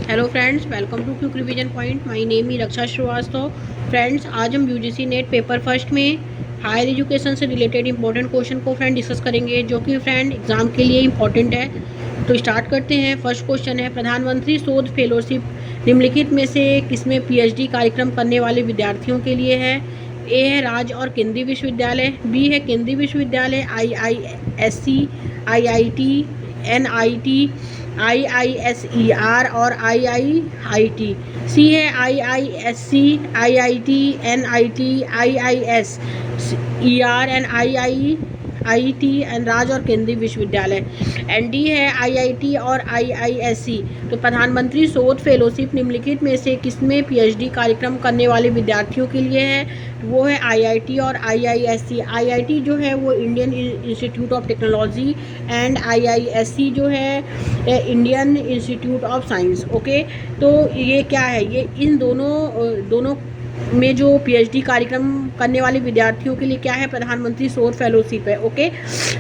Hello friends, welcome to quick revision point. My name ही Raksha Srivastava. Friends, आज हम UGC NET paper first में higher education से related important question को friend discuss करेंगे, जो कि फ्रेंड एग्जाम के लिए इंपॉर्टेंट है। तो स्टार्ट करते हैं। फर्स्ट क्वेश्चन है, प्रधानमंत्री शोध फेलोशिप निम्नलिखित में से किसमें पीएचडी कार्यक्रम करने वाले विद्यार्थियों के लिए है? ए है राज्य और केंद्रीय विश्वविद्यालय, बी है केंद्रीय विश्वविद्यालय, IISc, IIT, NIT, IISER और IIIT, सी है IISc, IIT, NIT, IISER and IIIT and राज्य और केंद्रीय विश्वविद्यालय, एंड डी है IIT और IISc। तो प्रधानमंत्री शोध फेलोशिप निम्नलिखित में से किसमें पीएचडी कार्यक्रम करने वाले विद्यार्थियों के लिए है? वो है IIT और IISc। IIT जो है वो Indian institute of technology and IISc जो है Indian institute of science. Okay, तो ये क्या है, ये इन दोनों में जो पीएचडी कार्यक्रम करने वाले विद्यार्थियों के लिए क्या है, प्रधानमंत्री शोध फेलोशिप है। ओके,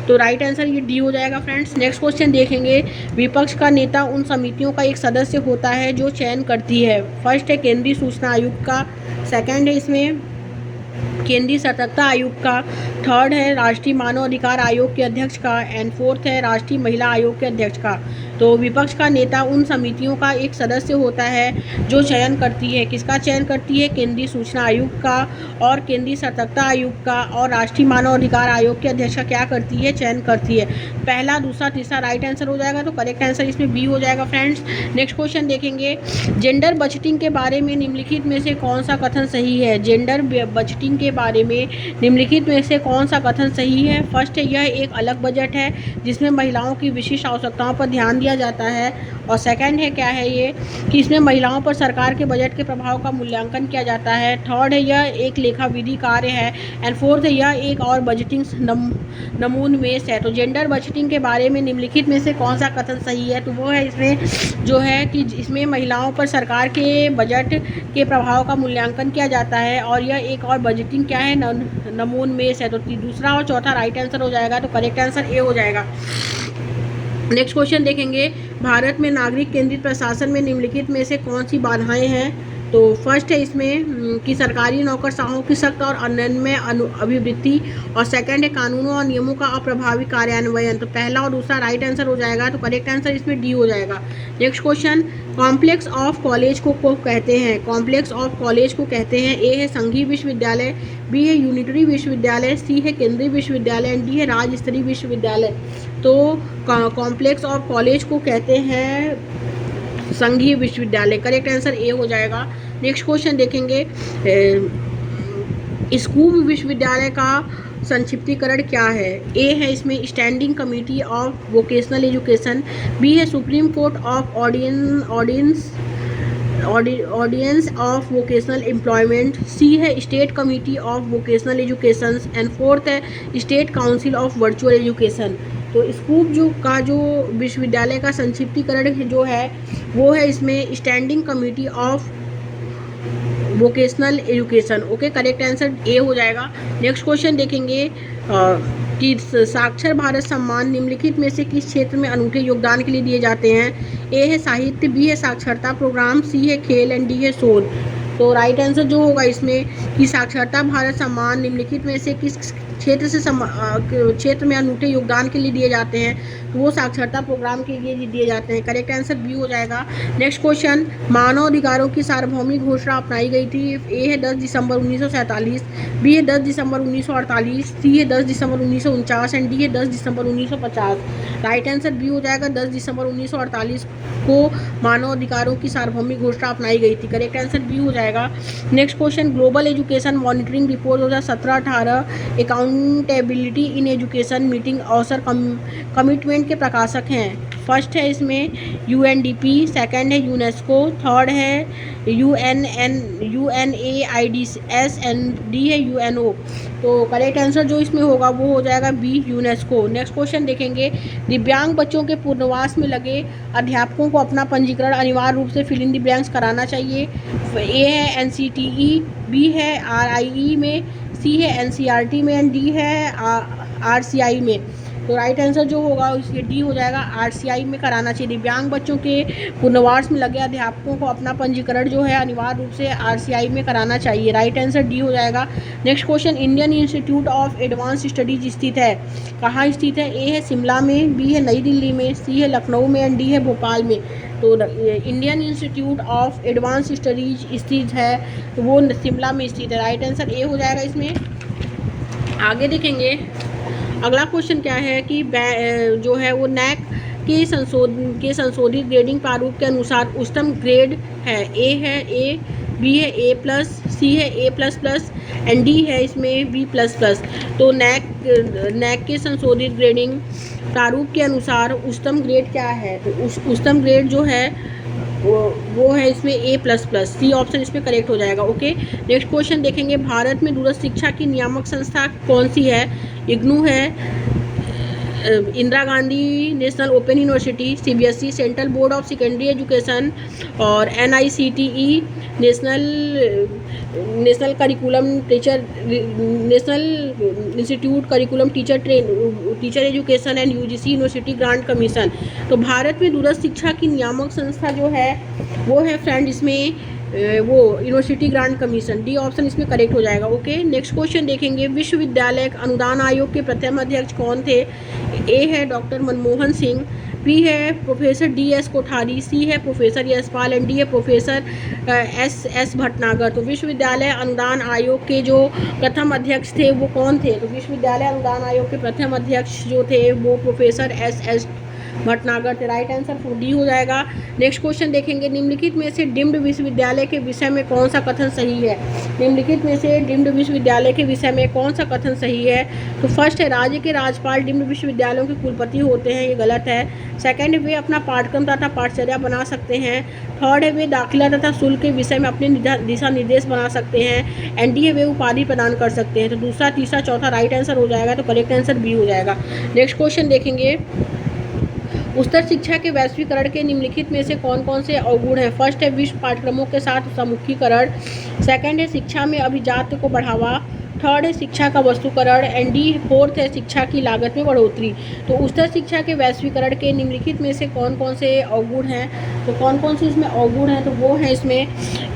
तो राइट आंसर ये डी हो जाएगा फ्रेंड्स। नेक्स्ट क्वेश्चन देखेंगे। विपक्ष का नेता उन समितियों का एक सदस्य होता है जो चयन करती है। फर्स्ट है केंद्रीय सूचना आयोग का, सेकंड है इसमें केंद्रीय सतर्कता आयोग का, थर्ड है राष्ट्रीय मानव अधिकार आयोग के अध्यक्ष का, एंड फोर्थ है राष्ट्रीय महिला आयोग के अध्यक्ष का। तो विपक्ष का नेता उन समितियों का एक सदस्य होता है जो चयन करती है। किसका चयन करती है? केंद्रीय सूचना आयोग का और केंद्रीय सतर्कता आयोग का और राष्ट्रीय मानव अधिकार आयोग के अध्यक्ष का क्या करती है? चयन करती है। पहला, दूसरा, तीसरा राइट आंसर हो जाएगा, तो करेक्ट आंसर इसमें बी हो जाएगा फ्रेंड्स। नेक्स्ट क्वेश्चन देखेंगे। जेंडर बजटिंग के बारे में निम्नलिखित में से कौन सा कथन सही है? जेंडर बजटिंग के बारे में निम्नलिखित में से कौन सा कथन सही है? फर्स्ट है, यह एक अलग बजट है जिसमें महिलाओं की विशिष्ट आवश्यकताओं पर ध्यान दिया जाता है। और सेकंड है, क्या है ये, कि इसमें महिलाओं पर सरकार के बजट के प्रभाव का मूल्यांकन किया जाता है। थर्ड है, यह एक लेखा विधि कार्य है। एंड फोर्थ है, यह एक और बजटिंग नमून में है। तो जेंडर बजटिंग के बारे में निम्नलिखित में से कौन सा कथन सही है? तो वो है इसमें जो है कि इसमें महिलाओं पर सरकार के बजट के प्रभाव का मूल्यांकन किया जाता है और यह एक और बजटिंग क्या है, नमून में है। तो दूसरा और चौथा राइट आंसर हो जाएगा, तो करेक्ट आंसर ए हो जाएगा। नेक्स्ट क्वेश्चन देखेंगे। भारत में नागरिक केंद्रित प्रशासन में निम्नलिखित में से कौन सी बाधाएं हैं? तो फर्स्ट है इसमें कि सरकारी नौकरशाहों की सख्त और अनन्य अभिवृद्धि, और सेकंड है कानूनों और नियमों का अप्रभावी कार्यान्वयन। तो पहला और दूसरा राइट आंसर हो जाएगा, तो करेक्ट आंसर इसमें डी हो जाएगा। Next question. Complex of college को कहते हैं? कॉम्प्लेक्स ऑफ कॉलेज को कहते हैं, ए है संघीय विश्वविद्यालय, बी है यूनिटरी विश्वविद्यालय, सी है केंद्रीय विश्वविद्यालय एंड डी है राज्य स्तरीय विश्वविद्यालय। तो कॉम्प्लेक्स ऑफ कॉलेज को कहते हैं संघीय विश्वविद्यालय। करेक्ट आंसर ए हो जाएगा। नेक्स्ट क्वेश्चन देखेंगे। स्कूल विश्वविद्यालय का संक्षिप्तीकरण क्या है? ए है इसमें standing committee of vocational education, B है supreme court of audience of vocational employment, C है state committee of vocational education and fourth है state council of virtual education. तो स्कूल जो विश्वविद्यालय का संक्षिप्तीकरण जो है वो है इसमें standing committee of vocational education. Okay, correct answer A हो जाएगा। नेक्स्ट क्वेश्चन देखेंगे कि साक्षर भारत सम्मान निम्नलिखित में से किस क्षेत्र में अनूठे योगदान के लिए दिए जाते हैं? ए है साहित्य, बी है साक्षरता प्रोग्राम, सी है खेल एंड डी है शोध। तो राइट आंसर जो होगा इसमें कि साक्षरता भारत सम्मान निम्नलिखित में से किस क्षेत्र में अनूठे योगदान के लिए दिए जाते हैं? तो वो साक्षरता प्रोग्राम के लिए दिए जाते हैं। करेक्ट आंसर बी हो जाएगा। Next question. मानव अधिकारों की सार्वभौमिक घोषणा अपनाई गई थी। ए है 10 दिसंबर 1947, बी है 10 दिसंबर 1948, सी है 10 दिसंबर 1949 एंड डी है 10 दिसंबर 1950। राइट आंसर बी हो जाएगा। 10 दिसंबर 1948 को मानव अधिकारों की सार्वभौमिक घोषणा अपनाई गई थी। करेक्ट आंसर बी हो जाएगा। Next question. Global education monitoring report 2017-18 accountability in education meeting अवसर कमिटमेंट के प्रकाशक हैं। फर्स्ट है इसमें UNDP, सेकंड है यूनेस्को, थर्ड है UNAIDS एंड डी है UNO। तो करेक्ट आंसर जो इसमें होगा वो हो जाएगा बी, यूनेस्को। नेक्स्ट क्वेश्चन देखेंगे। दिव्यांग बच्चों के पुनर्वास में लगे अध्यापकों को अपना पंजीकरण अनिवार्य रूप से फिल इन द ब्लैंक्स कराना चाहिए। ए है NCTE, बी है RIE में, सी है NCERT में एंड डी है RCI में। तो राइट आंसर जो होगा इसके डी हो जाएगा, आरसीआई में कराना चाहिए। दिव्यांग बच्चों के पुनर्वास में लगे अध्यापकों को अपना पंजीकरण जो है अनिवार्य रूप से आरसीआई में कराना चाहिए। राइट आंसर डी हो जाएगा। Next question, Indian institute of advance studies स्थित है, कहाँ स्थित है? ए है शिमला में, बी है नई दिल्ली में, सी है लखनऊ में एंड डी है भोपाल में। तो Indian institute of advance studies स्थित है तो वो शिमला में स्थित है। राइट आंसर ए हो जाएगा इसमें। आगे देखेंगे अगला क्वेश्चन क्या है कि जो है वो नैक के संशोधित ग्रेडिंग प्रारूप के अनुसार उच्चतम ग्रेड है। ए है ए, बी है ए प्लस, सी है ए प्लस प्लस एंड डी है इसमें बी प्लस प्लस। तो नैक के संशोधित ग्रेडिंग प्रारूप के अनुसार उच्चतम ग्रेड क्या है? तो उच्चतम ग्रेड जो है वो है इसमें ए प्लस प्लस, सी ऑप्शन इसमें करेक्ट हो जाएगा। ओके, नेक्स्ट क्वेश्चन देखेंगे, भारत में दूरस्थ शिक्षा की नियामक संस्था कौन सी है? इग्नू है, Indira Gandhi national open university, CBSE central board of secondary education और NICTE national curriculum teacher, national institute curriculum teacher education and UGC university grant commission. तो भारत में दूरस्थ शिक्षा की नियामक संस्था जो है वो है फ्रेंड इसमें वो university grant commission, D option इसमें करेक्ट हो जाएगा। ओके, नेक्स्ट क्वेश्चन देखेंगे, विश्वविद्यालय अनुदान आयोग के प्रथम अध्यक्ष कौन थे? ए है डॉक्टर मनमोहन सिंह, बी है प्रोफेसर DS कोठारी, सी है प्रोफेसर यशपाल एंड डी है प्रोफेसर एस भटनागर। तो विश्वविद्यालय अनुदान आयोग के जो प्रथम अध्यक्ष थे वो कौन थे? तो विश्वविद्यालय अनुदान आयोग के प्रथम अध्यक्ष जो थे वो प्रोफेसर एस भटनागर थे। राइट आंसर डी हो जाएगा। नेक्स्ट क्वेश्चन देखेंगे, निम्नलिखित में से डिम्ड विश्वविद्यालय के विषय में कौन सा कथन सही है? निम्नलिखित में से डिम्ड विश्वविद्यालय के विषय में कौन सा कथन सही है? तो फर्स्ट है, राज्य के राज्यपाल डिम्ड विश्वविद्यालयों के कुलपति होते हैं, ये गलत है। सेकंड है, वे अपना पाठ्यक्रम तथा पाठचर्या बना सकते हैं। थर्ड है, वे दाखिला तथा शुल्क के विषय में अपने दिशा निर्देश बना सकते हैं। एंड डी है, वे उपाधि प्रदान कर सकते हैं। तो दूसरा, तीसरा, चौथा राइट आंसर हो जाएगा, तो करेक्ट आंसर बी हो जाएगा। नेक्स्ट क्वेश्चन देखेंगे, उच्चतर शिक्षा के वैश्वीकरण के निम्नलिखित में से कौन कौन से अवगुण हैं? फर्स्ट है, विश्व पाठ्यक्रमों के साथ सम्मुखीकरण। सेकंड है, शिक्षा में अभिजात्य को बढ़ावा। थर्ड है, शिक्षा का वस्तुकरण एंड डी फोर्थ है, शिक्षा की लागत में बढ़ोतरी। तो उच्चतर शिक्षा के वैश्वीकरण के निम्नलिखित में से कौन कौन से अवगुण हैं? तो कौन कौन से इसमें अवगुण हैं? तो वो है इसमें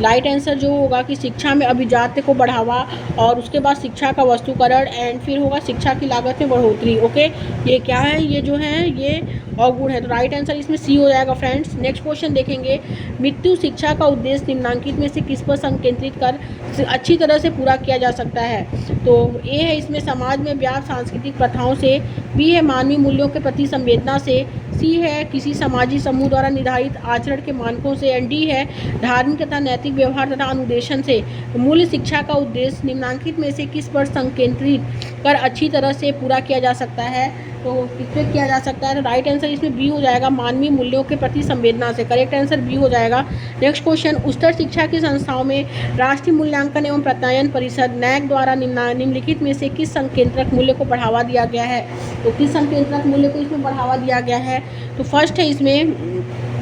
राइट आंसर जो होगा कि शिक्षा में अभिजात्य को बढ़ावा और उसके बाद शिक्षा का वस्तुकरण एंड फिर होगा शिक्षा की लागत में बढ़ोतरी। ओके, ये क्या है? ये जो है ये अवगुण है। तो राइट आंसर इसमें सी हो जाएगा फ्रेंड्स। नेक्स्ट क्वेश्चन देखेंगे, मृत्यु शिक्षा का उद्देश्य निम्नांकित में से किस पर संकेंद्रित कर अच्छी तरह से पूरा किया जा सकता है? तो ए है इसमें समाज में व्याप्त सांस्कृतिक प्रथाओं से, बी है मानवीय मूल्यों के प्रति संवेदना से, सी है किसी सामाजिक समूह द्वारा निर्धारित आचरण के मानकों से एंड डी है धार्मिक तथा नैतिक व्यवहार तथा अनुदेशन से। तो मूल्य शिक्षा का उद्देश्य निम्नांकित में से किस पर संकेंद्रित कर अच्छी तरह से पूरा किया जा सकता है? तो किस पे किया जा सकता है? तो राइट आंसर इसमें बी हो जाएगा, मानवीय मूल्यों के प्रति संवेदना से। करेक्ट आंसर बी हो जाएगा। नेक्स्ट क्वेश्चन, उच्चतर शिक्षा की संस्थाओं में राष्ट्रीय मूल्यांकन एवं प्रत्यायन परिषद नैक द्वारा निम्नलिखित में से किस संकेंद्रक मूल्य को बढ़ावा दिया गया है? तो किस संकेंद्रक मूल्य को इसमें बढ़ावा दिया गया है? तो फर्स्ट है इसमें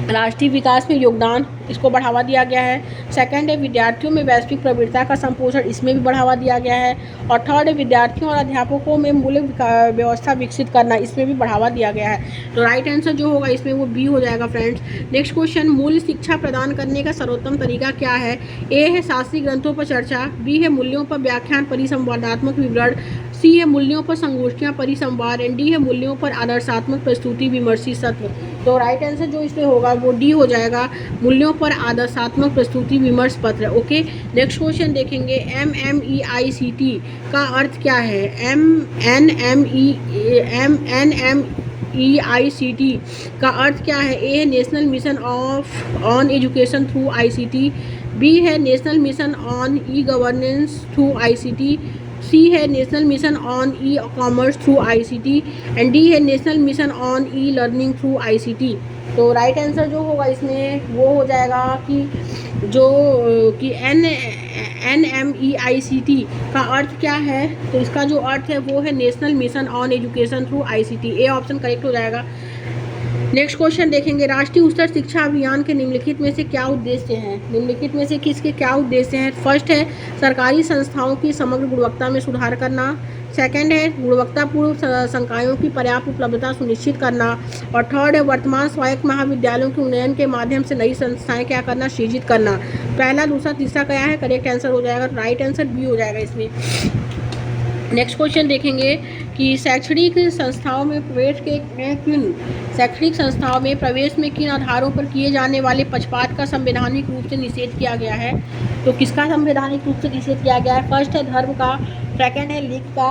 राष्ट्रीय विकास में योगदान, इसको बढ़ावा दिया गया है। सेकंड है विद्यार्थियों में वैश्विक प्रवृत्ता का संपोषण, इसमें भी बढ़ावा दिया गया है। और थर्ड है विद्यार्थियों और अध्यापकों में मूल्य व्यवस्था विकसित करना, इसमें भी बढ़ावा दिया गया है। तो राइट आंसर जो होगा इसमें वो बी हो जाएगा फ्रेंड्स। नेक्स्ट क्वेश्चन, मूल्य शिक्षा प्रदान करने का सर्वोत्तम तरीका क्या है? ए है शास्त्रीय ग्रंथों पर चर्चा, बी है मूल्यों पर व्याख्यान परिसंवादात्मक विवरण, सी है मूल्यों पर संगोष्ठियाँ परिसंवाद एंड डी है मूल्यों पर आदर्शात्मक प्रस्तुति विमर्शी सत्र। तो राइट आंसर जो इसमें होगा वो डी हो जाएगा, मूल्यों पर आदर्शात्मक प्रस्तुति विमर्श पत्र। ओके, नेक्स्ट क्वेश्चन देखेंगे, MMEICT का अर्थ क्या है? MMEICT का अर्थ क्या है? ए है national mission on education through ICT, B है national mission on governance through ICT, C है national mission on commerce through ICT and D है national mission on learning through ICT। तो राइट आंसर जो होगा इसमें वो हो जाएगा कि जो कि NMEICT का अर्थ क्या है? तो इसका जो अर्थ है वो है national mission on education through ICT। A option correct हो जाएगा। नेक्स्ट क्वेश्चन देखेंगे, राष्ट्रीय उच्चतर शिक्षा अभियान के निम्नलिखित में से क्या उद्देश्य हैं? निम्नलिखित में से किसके क्या उद्देश्य हैं? फर्स्ट है सरकारी संस्थाओं की समग्र गुणवत्ता में सुधार करना। सेकंड है गुणवत्तापूर्ण संकायों की पर्याप्त उपलब्धता सुनिश्चित करना। और थर्ड है वर्तमान स्वायत्त महाविद्यालयों के उन्नयन के माध्यम से नई संस्थाएं क्या करना, सृजित करना। पहला, दूसरा, तीसरा क्या है? करेक्ट आंसर हो जाएगा, राइट आंसर बी हो जाएगा इसमें। नेक्स्ट क्वेश्चन देखेंगे कि शैक्षणिक संस्थाओं में प्रवेश में किन आधारों पर किए जाने वाले पक्षपात का संवैधानिक रूप से निषेध किया गया है? तो किसका संवैधानिक रूप से निषेध किया गया है? फर्स्ट है धर्म का, सेकंड है लिंग का,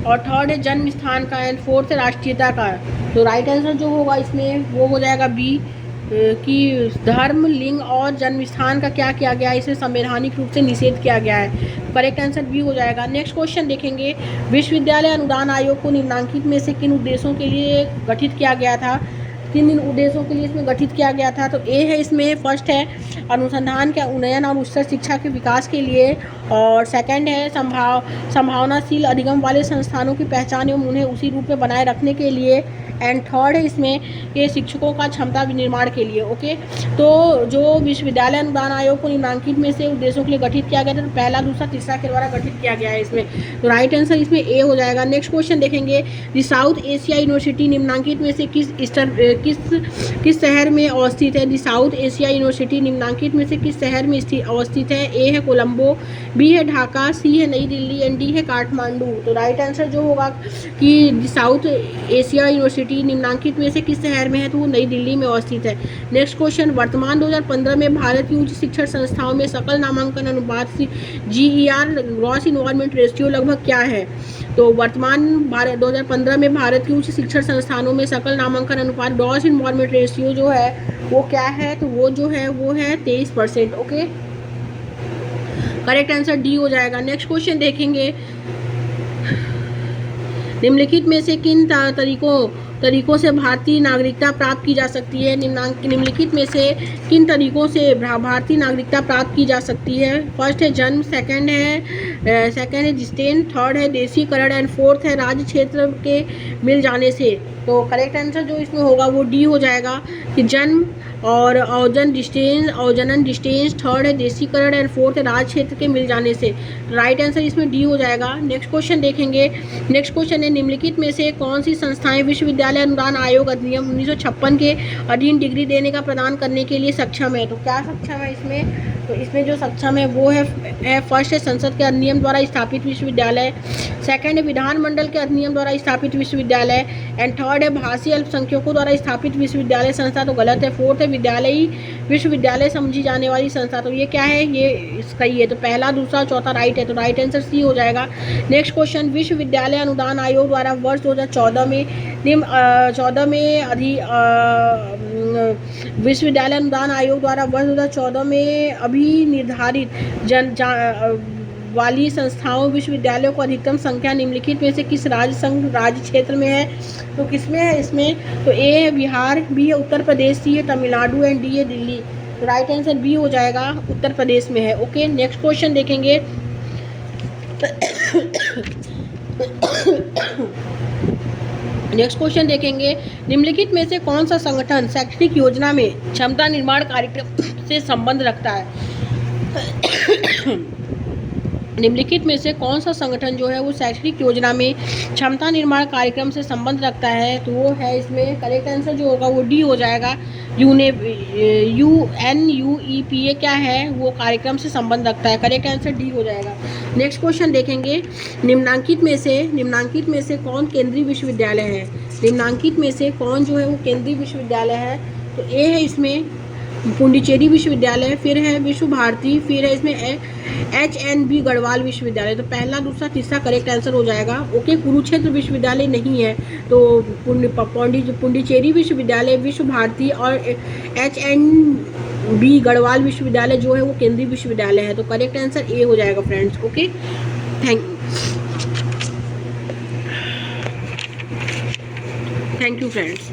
और थर्ड है जन्म स्थान का, एंड फोर्थ है राष्ट्रीयता का। तो राइट आंसर जो होगा इसमें वो हो जाएगा बी, कि धर्म, लिंग और जन्म स्थान का क्या किया गया है? इसे संवैधानिक रूप से निषेध किया गया है। करेक्ट आंसर बी हो जाएगा। नेक्स्ट क्वेश्चन देखेंगे, विश्वविद्यालय अनुदान आयोग को निम्नलिखित में से किन उद्देश्यों के लिए गठित किया गया था? किन उद्देश्यों के लिए इसमें गठित किया गया था? तो ए है इसमें, फर्स्ट है अनुसंधान के उन्नयन और उच्चतर शिक्षा के विकास के लिए, और सेकंड है संभावनाशील अधिगम वाले संस्थानों की पहचान एवं उन्हें उसी रूप में बनाए रखने के लिए, एंड थर्ड है इसमें कि शिक्षकों का क्षमता निर्माण के लिए। ओके, तो जो विश्वविद्यालय अनुदान आयोग को निम्नलिखित में से उद्देश्यों के लिए गठित किया गया था, तो पहला, दूसरा, तीसरा के द्वारा गठित किया गया है इसमें। तो राइट आंसर इसमें ए हो जाएगा। नेक्स्ट क्वेश्चन देखेंगे, द साउथ एशिया यूनिवर्सिटी निम्नलिखित में से किस शहर में अवस्थित है? द साउथ एशिया यूनिवर्सिटी निम्नलिखित में से किस शहर में अवस्थित है? ए है कोलंबो, बी है ढाका, सी है नई दिल्ली, एंड डी है काठमांडू। तो राइट आंसर जो होगा कि द साउथ एशिया यूनिवर्सिटी निम्नलिखित में से किस शहर में है? तो वो नई दिल्ली में अवस्थित है। नेक्स्ट क्वेश्चन, वर्तमान 2015 में भारत की उच्च शिक्षण संस्थाओं में सकल नामांकन अनुपात GER ग्रॉस इनरोलमेंट रेशियो लगभग क्या है? तो वर्तमान 2015 में भारत की उच्च शिक्षण संस्थानों में सकल नामांकन अनुपात ग्रॉस इनरोलमेंट रेशियो जो है वो क्या है? तो वो जो है वो है 23%। ओके, करेक्ट आंसर डी हो जाएगा। नेक्स्ट क्वेश्चन देखेंगे, निम्नलिखित में से किन तरीकों से भारतीय नागरिकता प्राप्त की जा सकती है? निम्नलिखित में से किन तरीकों से भारतीय नागरिकता प्राप्त की जा सकती है? फर्स्ट है जन्म, सेकंड है जिस्टेन, थर्ड है देशीकरण, एंड फोर्थ है राज्य क्षेत्र के मिल जाने से। तो करेक्ट आंसर जो इसमें होगा वो डी हो जाएगा, कि जन्म और जनन डिस्टेंस, थर्ड है देशीकरण, एंड फोर्थ है राज्य क्षेत्र के मिल जाने से। राइट आंसर इसमें डी हो जाएगा। नेक्स्ट क्वेश्चन देखेंगे, नेक्स्ट क्वेश्चन है, निम्नलिखित में से कौन सी संस्थाएं विश्वविद्यालय अनुदान आयोग अधिनियम 1956 के अधीन डिग्री देने का प्रदान करने के लिए सक्षम है? तो क्या सक्षम है इसमें? तो इसमें जो सक्षम है वो है फर्स्ट है संसद के अधिनियम द्वारा स्थापित विश्वविद्यालय, सेकंड है विधानमंडल के अधिनियम द्वारा स्थापित विश्वविद्यालय, एंड थर्ड है भाषीय अल्पसंख्यकों द्वारा स्थापित विश्वविद्यालय संस्था। तो गलत है, फोर्थ है विश्वविद्यालय समझी जाने वाली संस्था। तो ये क्या है? ये इसका ही है। तो पहला, दूसरा, चौथा राइट है, तो राइट आंसर सी हो जाएगा। नेक्स्ट क्वेश्चन, विश्वविद्यालय अनुदान आयोग द्वारा वर्ष 2014 में विश्वविद्यालय अनुदान आयोग द्वारा वर्ष 2014 में अभी निर्धारित वाली संस्थाओं विश्वविद्यालयों को अधिकतम संख्या निम्नलिखित में से किस राज्य क्षेत्र में है? तो किसमें है इसमें? तो ए है बिहार, बी है उत्तर प्रदेश, सी है तमिलनाडु, एंड डी है दिल्ली। तो राइट आंसर बी हो जाएगा, उत्तर प्रदेश में है। ओके, नेक्स्ट क्वेश्चन देखेंगे, निम्नलिखित में से कौन सा संगठन शैक्षणिक योजना में क्षमता निर्माण कार्यक्रम से संबंध रखता है? निम्नलिखित में से कौन सा संगठन जो है वो शैक्षणिक योजना में क्षमता निर्माण कार्यक्रम से संबंध रखता है? तो वो है इसमें करेक्ट आंसर जो होगा वो डी हो जाएगा। UNUEPA क्या है? वो कार्यक्रम से संबंध रखता है। करेक्ट आंसर डी हो जाएगा। नेक्स्ट क्वेश्चन देखेंगे, निम्नांकित में से कौन केंद्रीय विश्वविद्यालय है? निम्नांकित में से कौन जो है वो केंद्रीय विश्वविद्यालय है? तो ए है इसमें पुंडुचेरी विश्वविद्यालय, फिर है विश्व भारती, फिर है इसमें HNB गढ़वाल विश्वविद्यालय। तो पहला, दूसरा, तीसरा करेक्ट आंसर हो जाएगा। ओके, कुरुक्षेत्र विश्वविद्यालय नहीं है, तो पुंडुचेरी विश्वविद्यालय, विश्व भारती और HNB गढ़वाल विश्वविद्यालय जो है वो केंद्रीय विश्वविद्यालय है। तो करेक्ट आंसर ए हो जाएगा friends. Okay, thank you friends.